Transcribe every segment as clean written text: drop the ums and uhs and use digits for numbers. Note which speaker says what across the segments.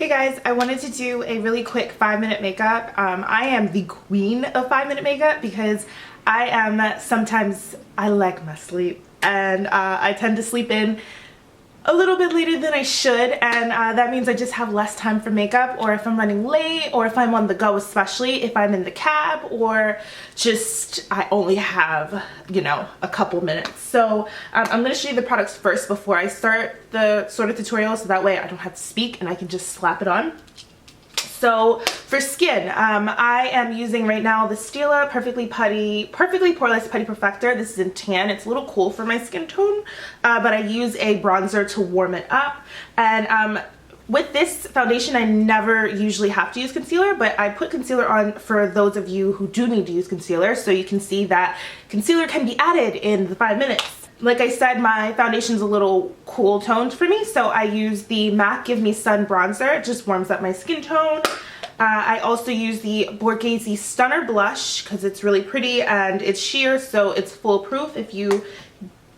Speaker 1: Hey guys, I wanted to do a really quick 5-minute makeup. I am the queen of 5-minute makeup because sometimes I like my sleep and I tend to sleep in a little bit later than I should, and that means I just have less time for makeup, or if I'm running late, or if I'm on the go, especially if I'm in the cab, or just I only have, you know, a couple minutes. So I'm going to show you the products first before I start the sort of tutorial, so that way I don't have to speak and I can just slap it on. So for skin, I am using right now the Stila Perfectly Poreless Putty Perfector. This is in tan. It's a little cool for my skin tone, but I use a bronzer to warm it up. And with this foundation, I never usually have to use concealer, but I put concealer on for those of you who do need to use concealer, so you can see that concealer can be added in the 5 minutes. Like I said, my foundation's a little cool toned for me, so I use the MAC Give Me Sun bronzer. It just warms up my skin tone. I also use the Borghese Stunner blush because it's really pretty and it's sheer, so it's foolproof if you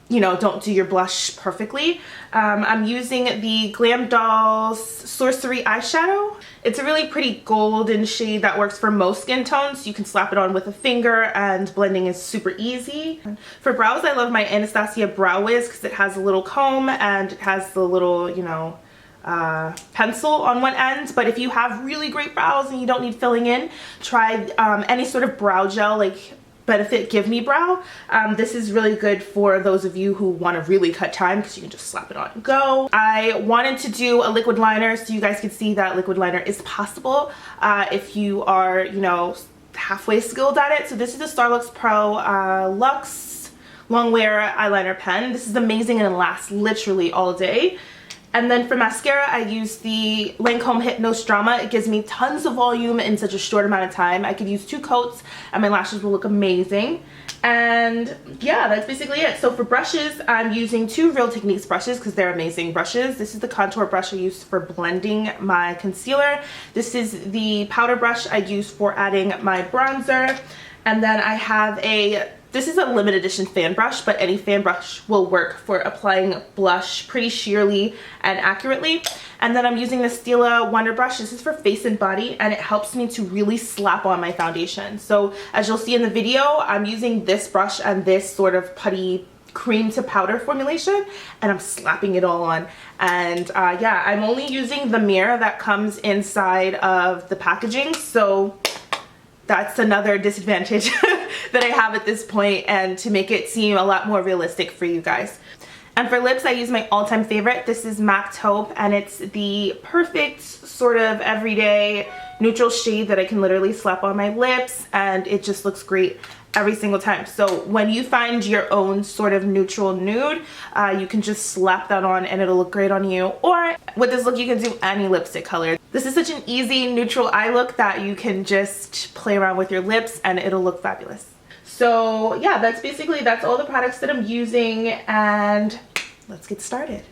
Speaker 1: don't do your blush perfectly. I'm using the Glam Dolls Sorcery eyeshadow. It's a really pretty golden shade that works for most skin tones. You can slap it on with a finger and blending is super easy. For brows, I love my Anastasia Brow Wiz because it has a little comb and it has the little, pencil on one end. But if you have really great brows and you don't need filling in, try any sort of brow gel like Benefit Give Me Brow. This is really good for those of you who want to really cut time because you can just slap it on and go. I wanted to do a liquid liner so you guys can see that liquid liner is possible if you are, halfway skilled at it. So this is the StarLooks Pro Luxe Longwear eyeliner pen. This is amazing and it lasts literally all day. And then for mascara, I use the Lancome Hypnose Drama. It gives me tons of volume in such a short amount of time. I could use 2 coats and my lashes will look amazing. And yeah, that's basically it. So for brushes, I'm using 2 Real Techniques brushes because they're amazing brushes. This is the contour brush I use for blending my concealer. This is the powder brush I use for adding my bronzer. And then I have this is a limited edition fan brush, but any fan brush will work for applying blush pretty sheerly and accurately. And then I'm using the Stila Wonder Brush. This is for face and body, and it helps me to really slap on my foundation. So as you'll see in the video, I'm using this brush and this sort of putty cream to powder formulation, and I'm slapping it all on. And yeah, I'm only using the mirror that comes inside of the packaging, so that's another disadvantage that I have at this point, and to make it seem a lot more realistic for you guys. And for lips, I use my all-time favorite. This is MAC Taupe, and it's the perfect sort of everyday neutral shade that I can literally slap on my lips, and it just looks great every single time. So when you find your own sort of neutral nude, you can just slap that on and it'll look great on you. Or with this look, you can do any lipstick color. This is such an easy neutral eye look that you can just play around with your lips and it'll look fabulous. So yeah, that's all the products that I'm using, and let's get started.